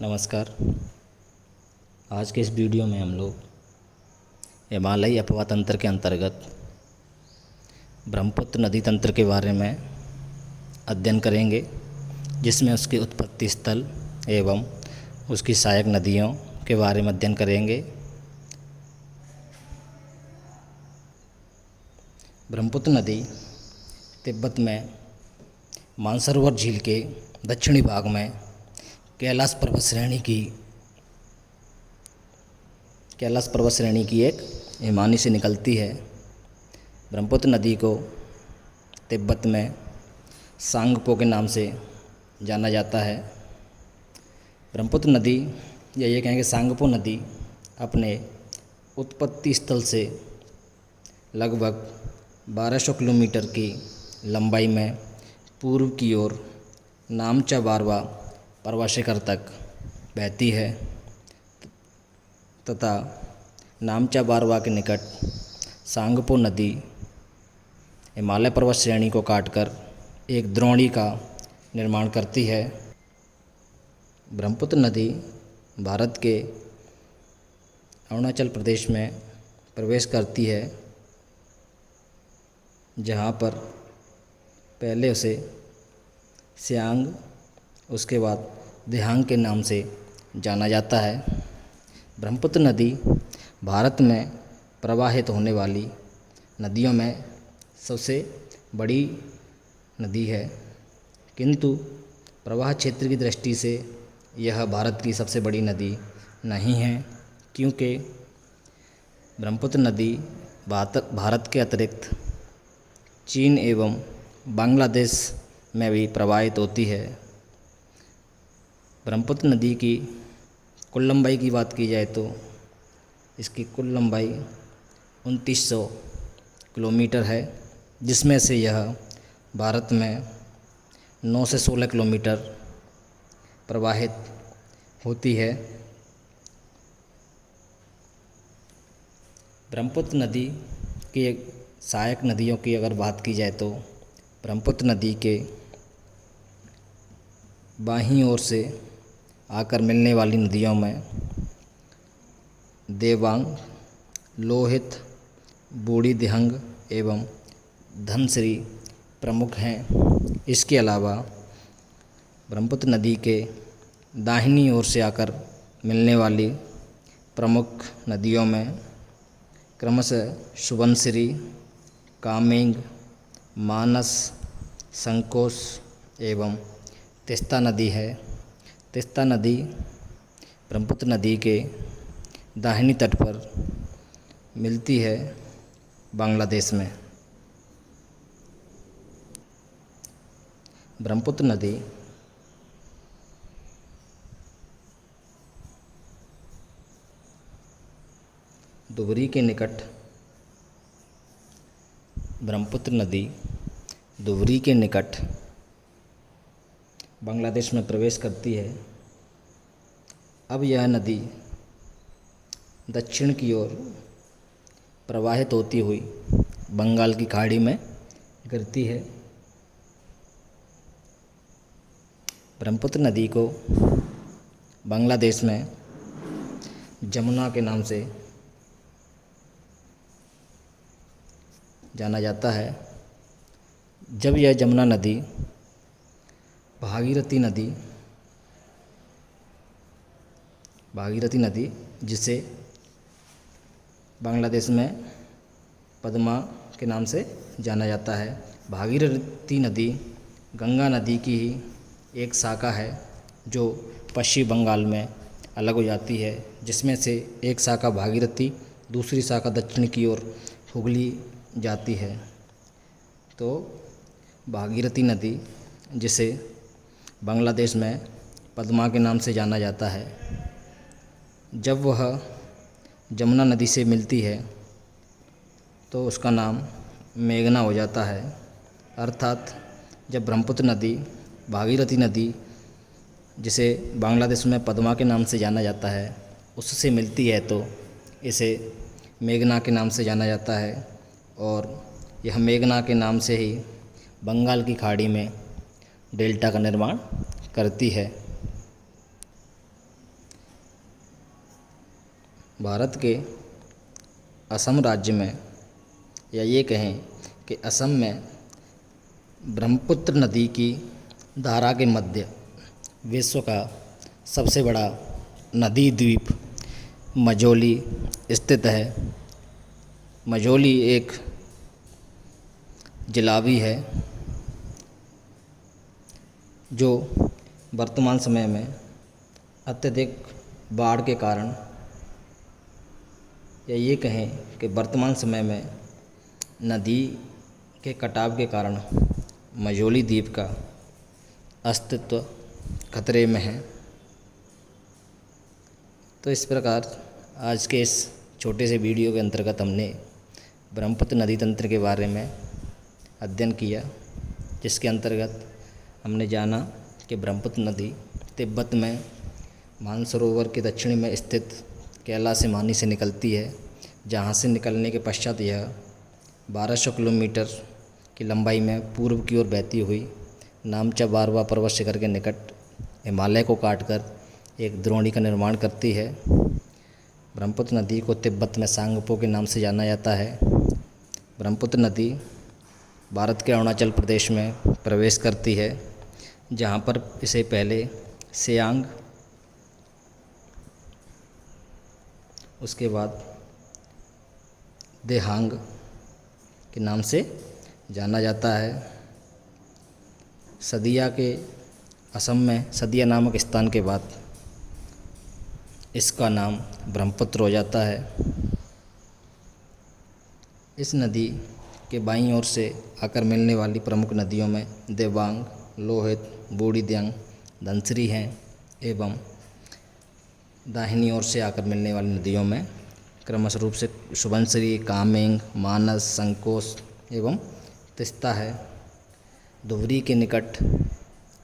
नमस्कार। आज के इस वीडियो में हम लोग हिमालयी अपवाह तंत्र के अंतर्गत ब्रह्मपुत्र नदी तंत्र के बारे में अध्ययन करेंगे, जिसमें उसके उत्पत्ति स्थल एवं उसकी सहायक नदियों के बारे में अध्ययन करेंगे। ब्रह्मपुत्र नदी तिब्बत में मानसरोवर झील के दक्षिणी भाग में कैलाश पर्वत श्रेणी की एक हिमानी से निकलती है। ब्रह्मपुत्र नदी को तिब्बत में सांगपो के नाम से जाना जाता है। ब्रह्मपुत्र नदी या ये कहेंगे सांगपो नदी अपने उत्पत्ति स्थल से लगभग 1200 किलोमीटर की लंबाई में पूर्व की ओर नामचा बारवा प्रवासिकर तक बहती है तथा नामचा बारवा के निकट सांगपो नदी हिमालय पर्वत श्रेणी को काटकर एक द्रोणी का निर्माण करती है। ब्रह्मपुत्र नदी भारत के अरुणाचल प्रदेश में प्रवेश करती है, जहाँ पर पहले उसे सियांग, उसके बाद दिहांग के नाम से जाना जाता है। ब्रह्मपुत्र नदी भारत में प्रवाहित होने वाली नदियों में सबसे बड़ी नदी है, किंतु प्रवाह क्षेत्र की दृष्टि से यह भारत की सबसे बड़ी नदी नहीं है, क्योंकि ब्रह्मपुत्र नदी भारत के अतिरिक्त चीन एवं बांग्लादेश में भी प्रवाहित होती है। ब्रह्मपुत्र नदी की कुल लंबाई की बात की जाए तो इसकी कुल लंबाई 2900 किलोमीटर है, जिसमें से यह भारत में 9 से 16 किलोमीटर प्रवाहित होती है। ब्रह्मपुत्र नदी की एक सहायक नदियों की अगर बात की जाए तो ब्रह्मपुत्र नदी के बाईं ओर से आकर मिलने वाली नदियों में देवांग, लोहित, बूढ़ी दिहंग एवं धनश्री प्रमुख हैं। इसके अलावा ब्रह्मपुत्र नदी के दाहिनी ओर से आकर मिलने वाली प्रमुख नदियों में क्रमशः सुबनसिरी, कामेंग, मानस, संकोश एवं तीस्ता नदी है। तीस्ता नदी ब्रह्मपुत्र नदी के दाहिनी तट पर मिलती है बांग्लादेश में। ब्रह्मपुत्र नदी दुबरी के निकट बांग्लादेश में प्रवेश करती है। अब यह नदी दक्षिण की ओर प्रवाहित होती हुई बंगाल की खाड़ी में गिरती है। ब्रह्मपुत्र नदी को बांग्लादेश में जमुना के नाम से जाना जाता है। जब यह जमुना नदी भागीरथी नदी जिसे बांग्लादेश में पद्मा के नाम से जाना जाता है, भागीरथी नदी गंगा नदी की ही एक शाखा है जो पश्चिम बंगाल में अलग हो जाती है, जिसमें से एक शाखा भागीरथी, दूसरी शाखा दक्षिण की ओर हुगली जाती है। तो भागीरथी नदी जिसे बांग्लादेश में पद्मा के नाम से जाना जाता है, जब वह जमुना नदी से मिलती है तो उसका नाम मेघना हो जाता है। अर्थात जब ब्रह्मपुत्र नदी भागीरथी नदी जिसे बांग्लादेश में पद्मा के नाम से जाना जाता है उससे मिलती है तो इसे मेघना के नाम से जाना जाता है, और यह मेघना के नाम से ही बंगाल की खाड़ी में डेल्टा का निर्माण करती है। भारत के असम राज्य में, या ये कहें कि असम में ब्रह्मपुत्र नदी की धारा के मध्य विश्व का सबसे बड़ा नदी द्वीप मजोली स्थित है। मजोली एक जिला भी है जो वर्तमान समय में अत्यधिक बाढ़ के कारण, या ये कहें कि वर्तमान समय में नदी के कटाव के कारण मजोली द्वीप का अस्तित्व खतरे में है। तो इस प्रकार आज के इस छोटे से वीडियो के अंतर्गत हमने ब्रह्मपुत्र नदी तंत्र के बारे में अध्ययन किया, जिसके अंतर्गत हमने जाना कि ब्रह्मपुत्र नदी तिब्बत में मानसरोवर के दक्षिण में स्थित कैलाश हिमानी से निकलती है, जहाँ से निकलने के पश्चात यह 1200 किलोमीटर की लंबाई में पूर्व की ओर बहती हुई नामचा बारवा पर्वत शिखर के निकट हिमालय को काटकर एक द्रोणी का निर्माण करती है। ब्रह्मपुत्र नदी को तिब्बत में सांगपो के नाम से जाना जाता है। ब्रह्मपुत्र नदी भारत के अरुणाचल प्रदेश में प्रवेश करती है, जहाँ पर इसे पहले सियांग, उसके बाद देहांग के नाम से जाना जाता है। सदिया के असम में सदिया नामक स्थान के बाद इसका नाम ब्रह्मपुत्र हो जाता है। इस नदी के बाईं ओर से आकर मिलने वाली प्रमुख नदियों में देवांग, लोहित, बूढ़ी दियांग, धनसिरी हैं एवं दाहिनी ओर से आकर मिलने वाली नदियों में क्रमशः रूप से सुबनसिरी, कामेंग, मानस, संकोश एवं तिस्ता है। धुबरी के निकट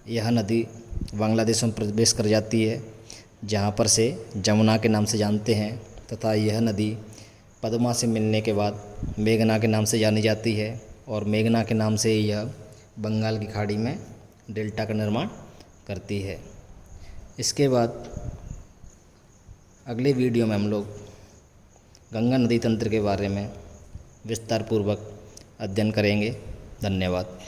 यह नदी बांग्लादेश में प्रवेश कर जाती है, जहाँ पर से जमुना के नाम से जानते हैं, तथा यह नदी पद्मा से मिलने के बाद मेघना के नाम से जानी जाती है, और मेघना के नाम से ही यह बंगाल की खाड़ी में डेल्टा का निर्माण करती है। इसके बाद अगले वीडियो में हम लोग गंगा नदी तंत्र के बारे में विस्तार पूर्वक अध्ययन करेंगे। धन्यवाद।